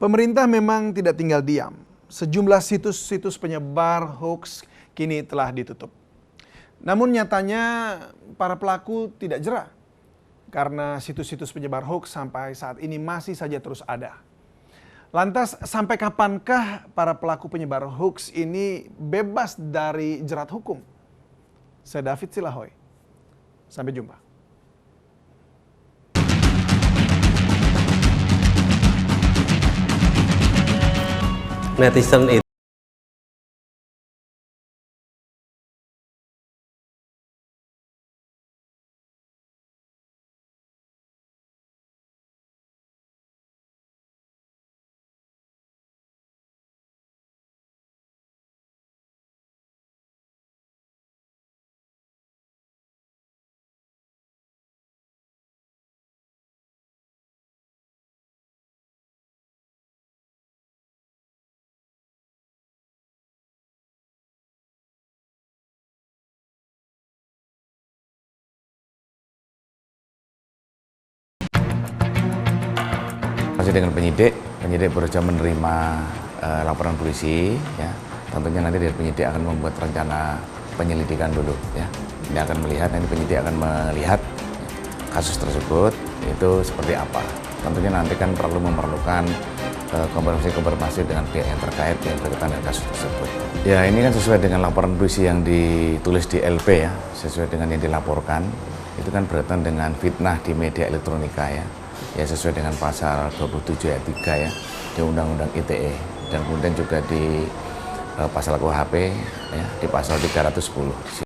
Pemerintah memang tidak tinggal diam. Sejumlah situs-situs penyebar hoaks kini telah ditutup. Namun nyatanya para pelaku tidak jera karena situs-situs penyebar hoaks sampai saat ini masih saja terus ada. Lantas sampai kapankah para pelaku penyebar hoaks ini bebas dari jerat hukum? Saya David Silahoy. Sampai jumpa. Netizen itu masih dengan penyidik berusaha menerima laporan polisi, ya. Tentunya nanti dari penyidik akan membuat rencana penyelidikan dulu, ya. Ini akan melihat, nanti penyidik akan melihat kasus tersebut itu seperti apa. Tentunya nanti kan perlu memerlukan konfirmasi dengan pihak yang terkait yang berkaitan dengan kasus tersebut. Ya, ini kan sesuai dengan laporan polisi yang ditulis di LP, ya, sesuai dengan yang dilaporkan. Itu kan berkaitan dengan fitnah di media elektronika, ya. Ya, sesuai dengan pasal 27 ayat 3, ya, di Undang-Undang ITE, dan kemudian juga di pasal KUHP, ya, di pasal 310.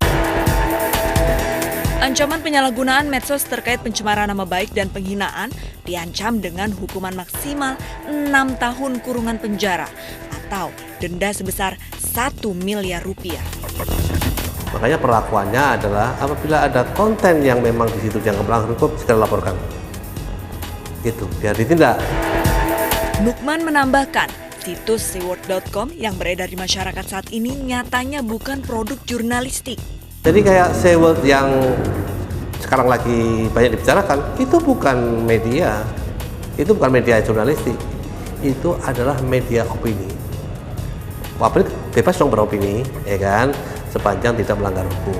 Ancaman penyalahgunaan medsos terkait pencemaran nama baik dan penghinaan diancam dengan hukuman maksimal 6 tahun kurungan penjara atau denda sebesar 1 miliar rupiah. makanya perlakuannya adalah apabila ada konten yang memang di situ yang melanggar hukum, segera laporkan. Itu biar ditindak. Nukman menambahkan, situs seword.com yang beredar di masyarakat saat ini nyatanya bukan produk jurnalistik. Jadi kayak Seword yang sekarang lagi banyak dibicarakan, itu bukan media. Itu bukan media jurnalistik. Itu adalah media opini. Publik bebas dong beropini, ya kan? Sepanjang tidak melanggar hukum.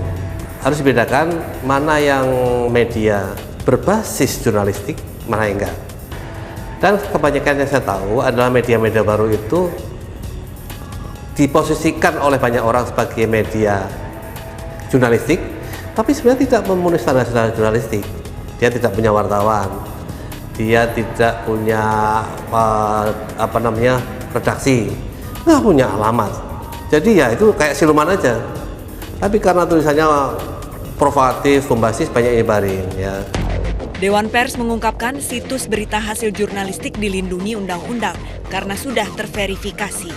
Harus dibedakan mana yang media berbasis jurnalistik, mana yang enggak. Dan kebanyakan yang saya tahu adalah media-media baru itu diposisikan oleh banyak orang sebagai media jurnalistik, tapi sebenarnya tidak memenuhi standar jurnalistik. Dia tidak punya wartawan, dia tidak punya redaksi, nggak punya alamat. Jadi ya itu kayak siluman aja. Tapi karena tulisannya provokatif, bombastis, banyak nyebarin, ya. Dewan Pers mengungkapkan situs berita hasil jurnalistik dilindungi undang-undang karena sudah terverifikasi.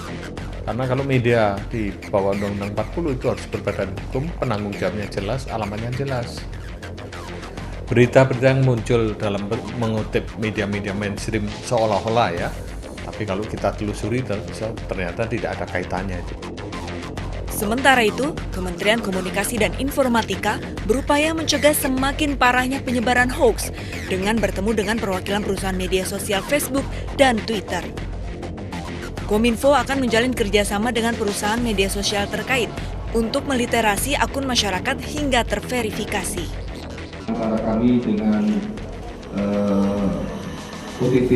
Karena kalau media di bawah Undang-Undang 40 itu harus berbadan hukum, penanggung jawabnya jelas, alamatnya jelas. Berita-berita yang muncul dalam mengutip media-media mainstream seolah-olah, ya, tapi kalau kita telusuri ternyata tidak ada kaitannya. Sementara itu, Kementerian Komunikasi dan Informatika berupaya mencegah semakin parahnya penyebaran hoaks dengan bertemu dengan perwakilan perusahaan media sosial Facebook dan Twitter. Kominfo akan menjalin kerjasama dengan perusahaan media sosial terkait untuk meliterasi akun masyarakat hingga terverifikasi. Antara kami dengan OTT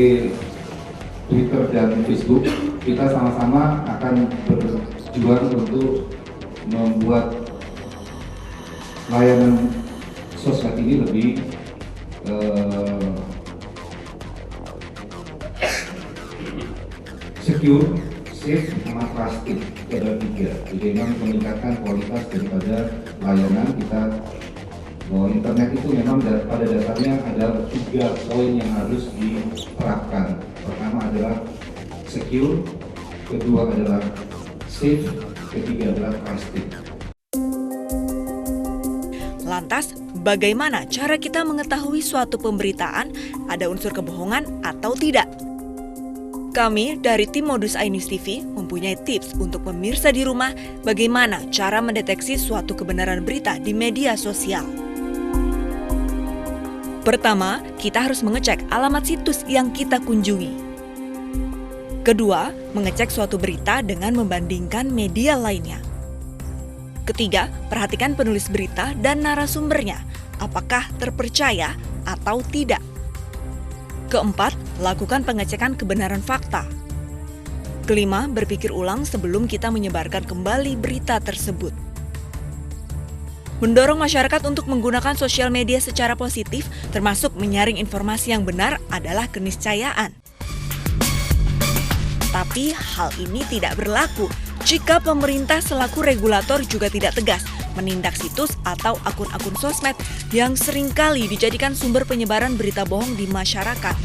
Twitter dan Facebook, kita sama-sama akan berjuang untuk membuat layanan sosmed ini lebih secure, safe, sama trusted. Ada 3. Jadi memang meningkatkan kualitas daripada layanan kita. Bahwa internet itu memang pada dasarnya ada 3 poin yang harus diterapkan. Pertama adalah secure, kedua adalah safe, ketiga adalah trusted. Lantas, bagaimana cara kita mengetahui suatu pemberitaan ada unsur kebohongan atau tidak? Kami dari tim Modus iNews TV mempunyai tips untuk pemirsa di rumah bagaimana cara mendeteksi suatu kebenaran berita di media sosial. Pertama, kita harus mengecek alamat situs yang kita kunjungi. Kedua, mengecek suatu berita dengan membandingkan media lainnya. Ketiga, perhatikan penulis berita dan narasumbernya, apakah terpercaya atau tidak. Keempat, lakukan pengecekan kebenaran fakta. Kelima, berpikir ulang sebelum kita menyebarkan kembali berita tersebut. Mendorong masyarakat untuk menggunakan sosial media secara positif, termasuk menyaring informasi yang benar, adalah keniscayaan. Tapi hal ini tidak berlaku jika pemerintah selaku regulator juga tidak tegas menindak situs atau akun-akun sosmed yang seringkali dijadikan sumber penyebaran berita bohong di masyarakat.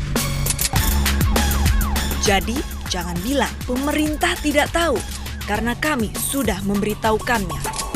Jadi, jangan bilang pemerintah tidak tahu, karena kami sudah memberitahukannya.